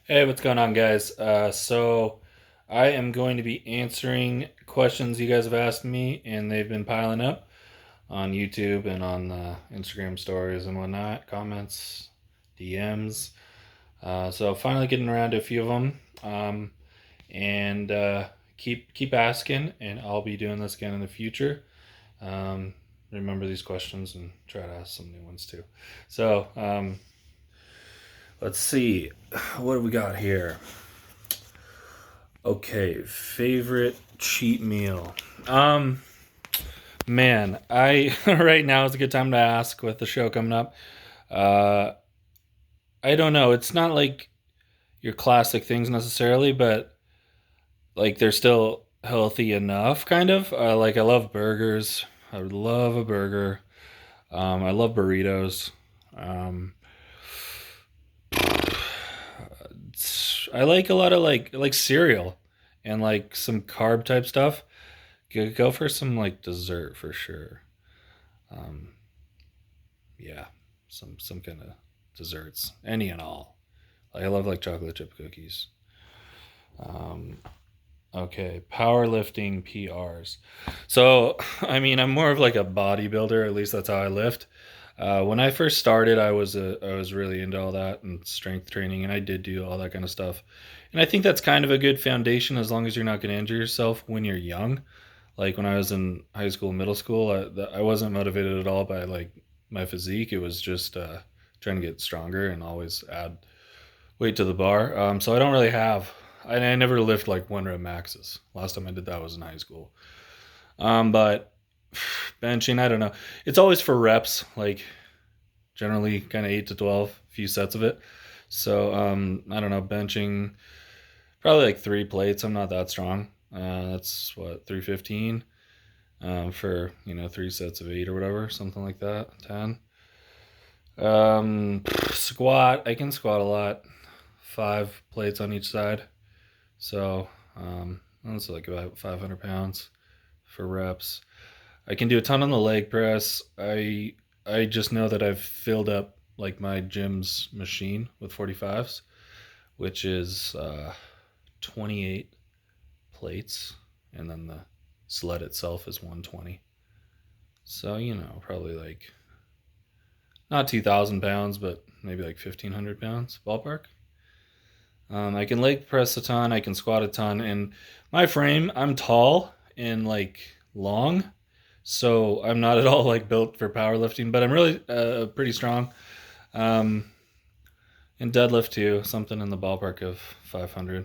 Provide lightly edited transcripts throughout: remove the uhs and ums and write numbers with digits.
Hey, what's going on, guys? So I am going to be answering questions you guys have asked me, and they've been piling up on YouTube and on Instagram stories and whatnot, comments, DMs. So finally getting around to a few of them, and keep asking, and I'll be doing this again in the future. Um, Remember these questions and try to ask some new ones too. So let's see, what do we got here? Okay, favorite cheat meal. Um, Man, I right now is a good time to ask with the show coming up. Uh, I don't know. It's not like your classic things necessarily, but like they're still healthy enough, kind of. Like I love burgers. I would love a burger. I love burritos. Um, I like a lot of like cereal and like some carb type stuff. Go for some like dessert for sure. Um, yeah, some kind of desserts, any and all. Like, I love like chocolate chip cookies. Um, okay, powerlifting PRs. So I mean, I'm more of like a bodybuilder. At least that's how I lift. When I first started, I was really into all that and strength training, and I did do all that kind of stuff. And I think that's kind of a good foundation as long as you're not going to injure yourself when you're young. Like when I was in high school, middle school, I wasn't motivated at all by like my physique. It was just trying to get stronger and always add weight to the bar. So I don't really have. I never lift like one rep maxes. Last time I did that was in high school. But benching, I don't know. It's always for reps. Like generally, kind of 8 to 12, few sets of it. So I don't know. Benching probably like 3 plates. I'm not that strong. That's what 315 for 3 sets of 8 or whatever, something like that. 10. Squat. I can squat a lot. 5 plates on each side. So that's like about 500 pounds for reps. I can do a ton on the leg press. I just know that I've filled up like my gym's machine with 45s, which is 28 plates, and then the sled itself is 120. So probably like not 2,000 pounds, but maybe like 1,500 pounds ballpark. I can leg press a ton. I can squat a ton. And my frame, I'm tall and like long, so I'm not at all like built for powerlifting. But I'm really pretty strong. Um, and deadlift too, something in the ballpark of 500.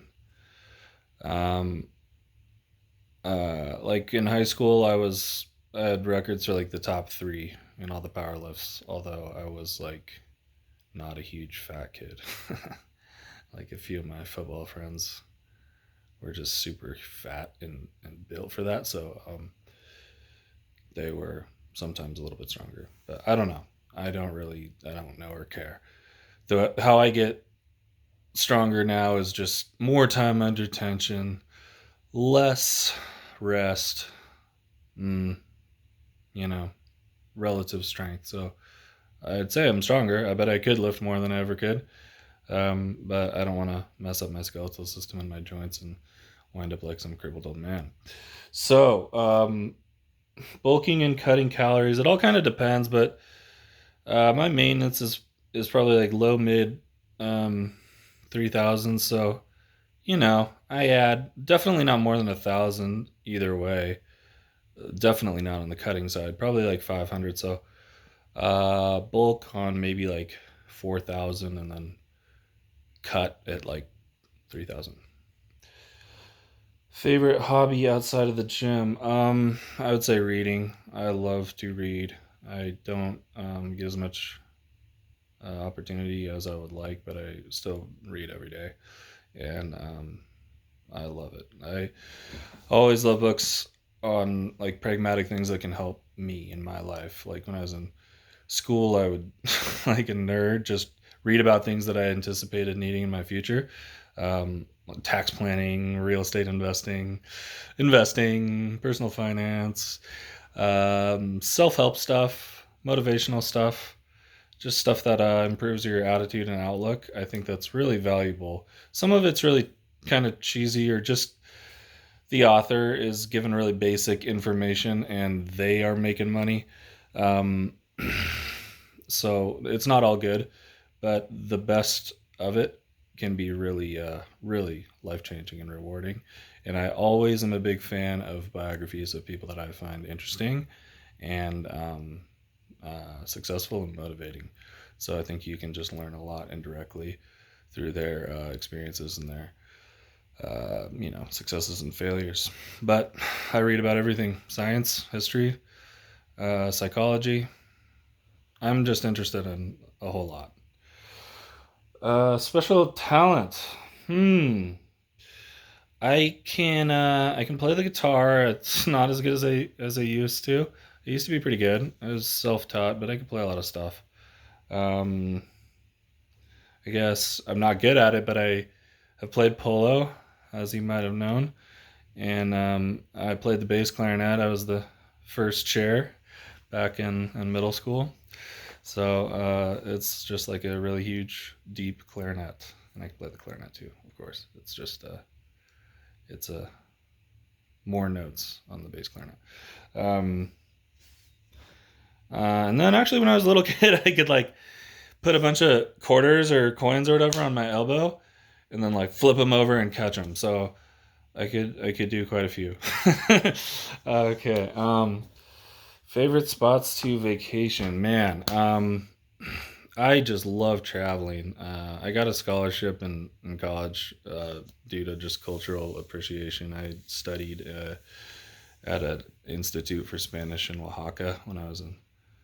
Um, like in high school, I had records for like the top three in all the power lifts. Although I was like not a huge fat kid. Like a few of my football friends were just super fat and built for that. So they were sometimes a little bit stronger. But I don't know. I don't know or care. How I get stronger now is just more time under tension, less rest, mm, you know, relative strength. So I'd say I'm stronger. I bet I could lift more than I ever could. But I don't want to mess up my skeletal system and my joints and wind up like some crippled old man. So, bulking and cutting calories, it all kind of depends, but my maintenance is probably like low mid 3,000. So, I add definitely not more than 1,000 either way. Definitely not on the cutting side, probably like 500. So, bulk on maybe like 4,000 and then cut at like 3,000. Favorite hobby outside of the gym? I would say reading. I love to read. I don't get as much opportunity as I would like, but I still read every day, and I love it. I always love books on like pragmatic things that can help me in my life. Like when I was in school, I would like a nerd just read about things that I anticipated needing in my future. Like tax planning, real estate investing, personal finance, self help stuff, motivational stuff, just stuff that improves your attitude and outlook. I think that's really valuable. Some of it's really kind of cheesy, or just the author is given really basic information and they are making money. Um, so it's not all good, but the best of it can be really, really life changing and rewarding. And I always am a big fan of biographies of people that I find interesting and successful and motivating. So I think you can just learn a lot indirectly through their experiences and their successes and failures. But I read about everything: science, history, psychology. I'm just interested in a whole lot. Special talent. Hmm. I can play the guitar. It's not as good as I used to. I used to be pretty good. I was self taught, but I could play a lot of stuff. Um, I guess I'm not good at it, but I have played polo, as you might have known, and I played the bass clarinet. I was the first chair back in middle school, so it's just like a really huge, deep clarinet, and I can play the clarinet too. Of course, it's a more notes on the bass clarinet. Um, and then actually, when I was a little kid, I could like put a bunch of quarters or coins or whatever on my elbow, and then like flip them over and catch them. So I could do quite a few. Okay. Favorite spots to vacation, man. I just love traveling. I got a scholarship in college due to just cultural appreciation. I studied at an institute for Spanish in Oaxaca when I was in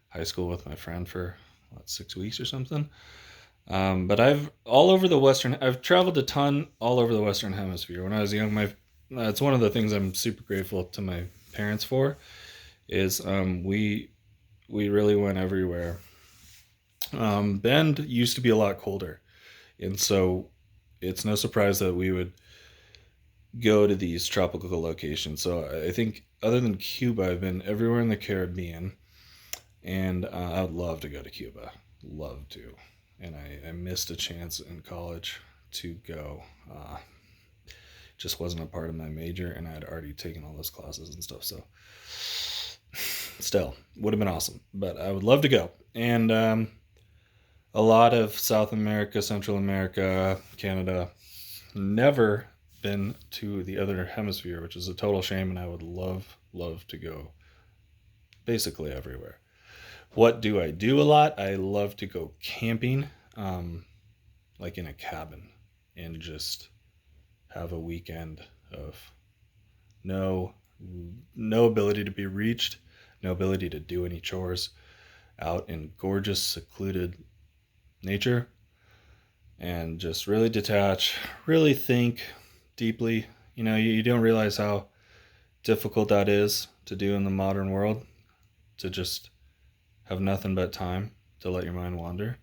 high school with my friend for 6 weeks or something. But I've traveled a ton all over the Western Hemisphere. When I was young, it's one of the things I'm super grateful to my parents for is we really went everywhere. Bend used to be a lot colder, and so it's no surprise that we would go to these tropical locations. So I think other than Cuba, I've been everywhere in the Caribbean, and I would love to go to Cuba. Love to. And I missed a chance in college to go. Just wasn't a part of my major, and I had already taken all those classes and stuff. So still, would have been awesome. But I would love to go. And a lot of South America, Central America, Canada. Never been to the other hemisphere, which is a total shame, and I would love to go basically everywhere. What do I do a lot? I love to go camping, um, like in a cabin, and just have a weekend of no no ability to be reached, no ability to do any chores, out in gorgeous, secluded nature, and just really detach, really think deeply. You don't realize how difficult that is to do in the modern world, to just have nothing but time to let your mind wander.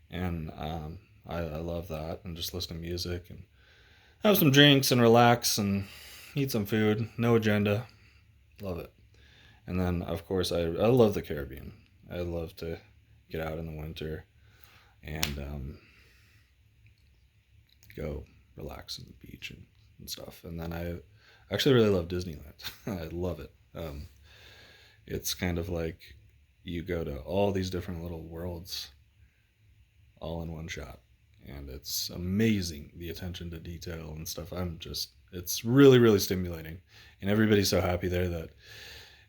And I love that, and just listen to music and have some drinks and relax and eat some food. No agenda. Love it. And then, of course, I love the Caribbean. I love to get out in the winter and go relax on the beach and stuff. And then I actually really love Disneyland. I love it. It's kind of like you go to all these different little worlds all in one shot. And it's amazing, the attention to detail and stuff. It's really, really stimulating. And everybody's so happy there that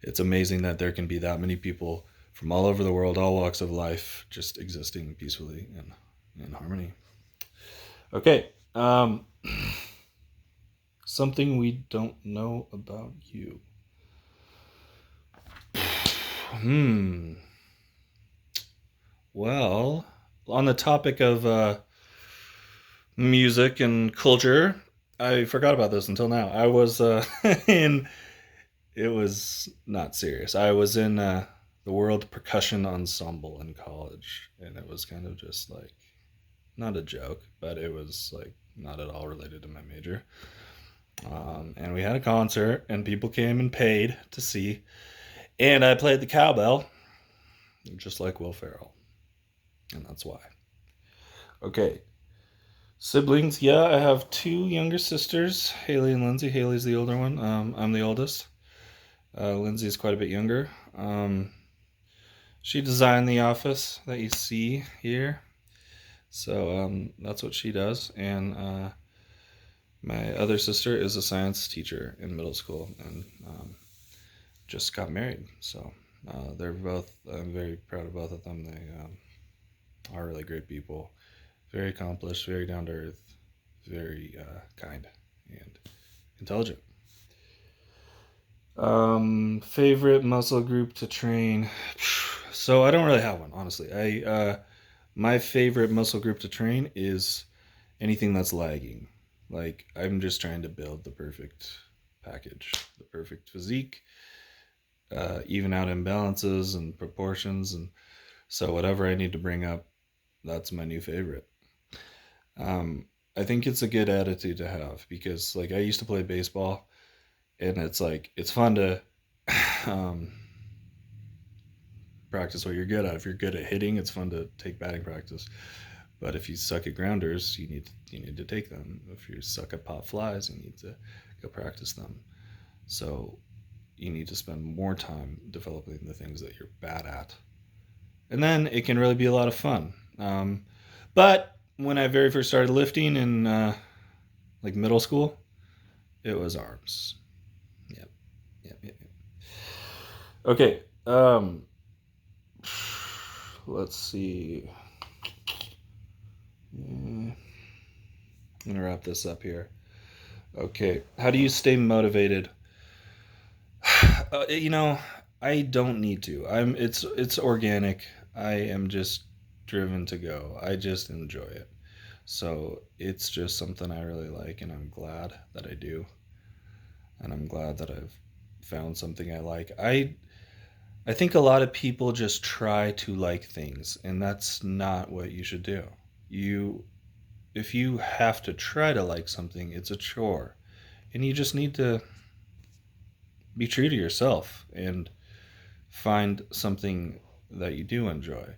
it's amazing that there can be that many people from all over the world, all walks of life, just existing peacefully and in harmony. Okay. Something we don't know about you. Well, on the topic of music and culture, I forgot about this until now. I was in. It was not serious. I was in the World Percussion Ensemble in college, and it was kind of just like not a joke, but it was like not at all related to my major. And we had a concert, and people came and paid to see, and I played the cowbell, just like Will Ferrell. and that's why. Okay. Siblings, yeah, I have two younger sisters, Haley and Lindsay. Haley's the older one. I'm the oldest. Lindsay's quite a bit younger. She designed the office that you see here, so that's what she does. And my other sister is a science teacher in middle school and just got married. So they're both. I'm very proud of both of them. They are really great people, very accomplished, very down to earth, very kind and intelligent. Favorite muscle group to train. So I don't really have one, honestly. My favorite muscle group to train is anything that's lagging. Like I'm just trying to build the perfect package, the perfect physique, even out imbalances and proportions, and so whatever I need to bring up, that's my new favorite. I think it's a good attitude to have because like I used to play baseball and it's like it's fun to um, practice what you're good at. If you're good at hitting, it's fun to take batting practice. But if you suck at grounders, you need to take them. If you suck at pop flies, you need to go practice them. So you need to spend more time developing the things that you're bad at, and then it can really be a lot of fun. But when I very first started lifting in like middle school, it was arms. Yep, yep. Okay. Let's see. I'm gonna wrap this up here. Okay. How do you stay motivated? You know, I don't need to. It's organic. I am just driven to go. I just enjoy it. So it's just something I really like, and I'm glad that I do. And I'm glad that I've found something I like. I think a lot of people just try to like things, and that's not what you should do. You If you have to try to like something, it's a chore. And you just need to be true to yourself and find something that you do enjoy.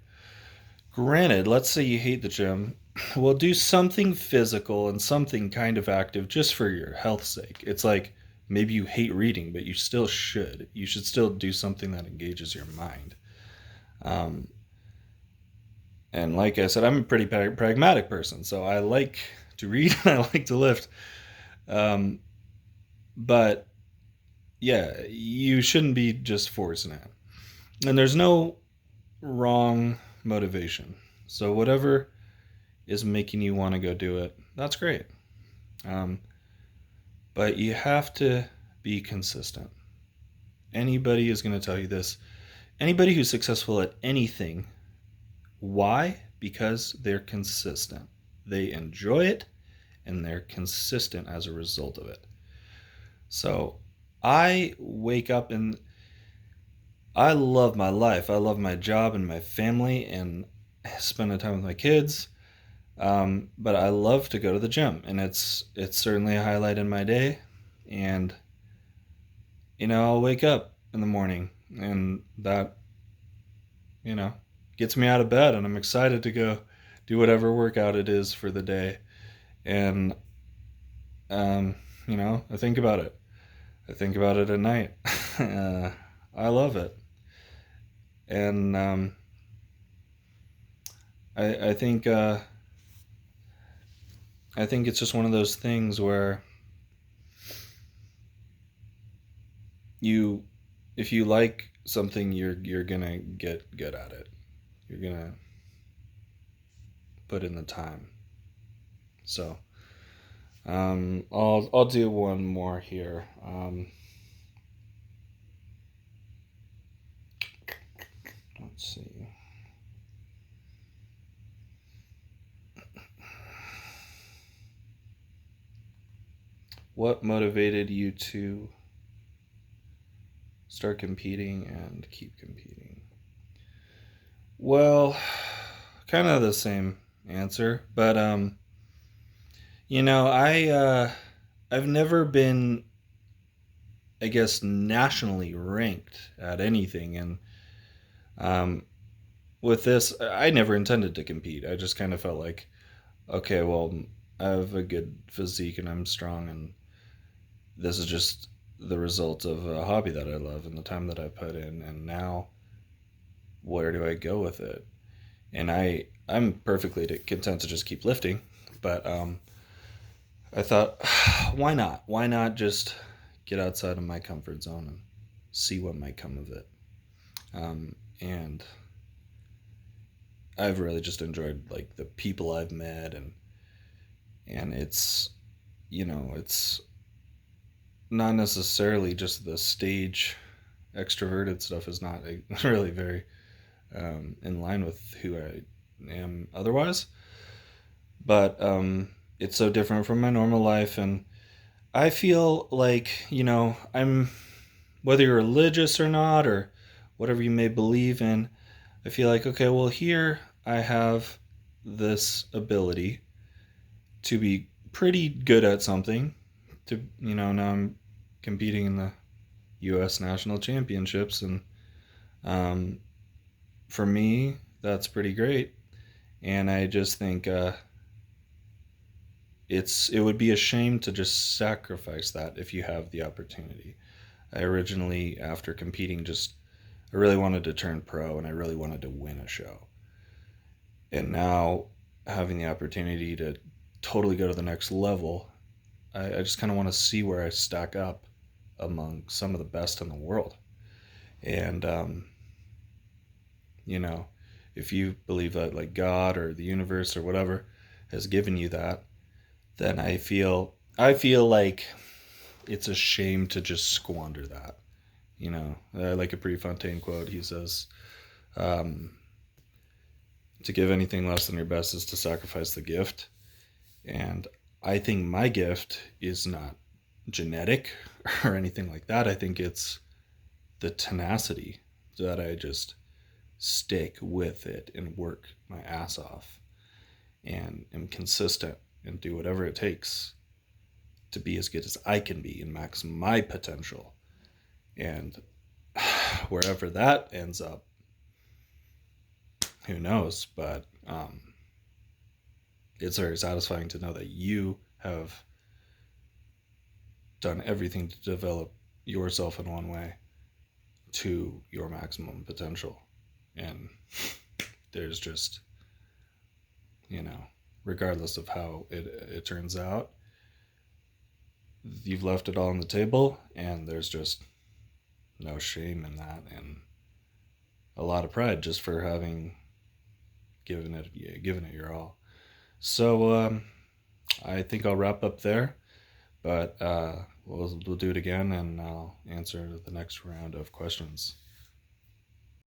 Granted, let's say you hate the gym. Well, do something physical and something kind of active just for your health's sake. It's like maybe you hate reading, but you still should. You should still do something that engages your mind. Um, and like I said, I'm a pretty pragmatic person, so I like to read and I like to lift. Um, but yeah, you shouldn't be just forcing it. And there's no wrong motivation. So whatever is making you want to go do it, that's great. Um, but you have to be consistent. Anybody is going to tell you this. Anybody who's successful at anything, why? Because they're consistent. They enjoy it and they're consistent as a result of it. So I wake up and I love my life. I love my job and my family and spending time with my kids. But I love to go to the gym, and it's certainly a highlight in my day. And I'll wake up in the morning, and that you know gets me out of bed, and I'm excited to go do whatever workout it is for the day. And I think about it. I think about it at night. I love it, and I think I think it's just one of those things where you if you like something, you're gonna get good at it. You're gonna put in the time. So I'll do one more here. Let's see. What motivated you to start competing and keep competing? Well, kind of the same answer, but I've never been, I guess, nationally ranked at anything, and um, with this, I never intended to compete. I just kind of felt like, okay, well, I have a good physique and I'm strong, and this is just the result of a hobby that I love and the time that I put in. And now, where do I go with it? And I'm perfectly content to just keep lifting, but I thought, why not? Why not just get outside of my comfort zone and see what might come of it? And I've really just enjoyed like the people I've met, and it's, it's not necessarily just the stage extroverted stuff is not really very in line with who I am otherwise, but it's so different from my normal life. And I feel like, I'm, whether you're religious or not, or whatever you may believe in, I feel like, okay, well, here I have this ability to be pretty good at something. Now I'm competing in the U.S. national championships, and um, for me, that's pretty great. And I just think it would be a shame to just sacrifice that if you have the opportunity. I originally, after competing, I really wanted to turn pro and I really wanted to win a show. And now, having the opportunity to totally go to the next level, I just kind of want to see where I stack up among some of the best in the world. And, you know, if you believe that like God or the universe or whatever has given you that, then I feel like it's a shame to just squander that. I like a Prefontaine quote. He says, um, "To give anything less than your best is to sacrifice the gift." And I think my gift is not genetic or anything like that. I think it's the tenacity that I just stick with it and work my ass off and am consistent and do whatever it takes to be as good as I can be and max my potential. And wherever that ends up, who knows? But it's very satisfying to know that you have done everything to develop yourself in one way to your maximum potential. And there's just, you know, regardless of how it turns out, you've left it all on the table, and there's just no shame in that, and a lot of pride just for having given it your all. So I think I'll wrap up there, but we'll do it again, and I'll answer the next round of questions.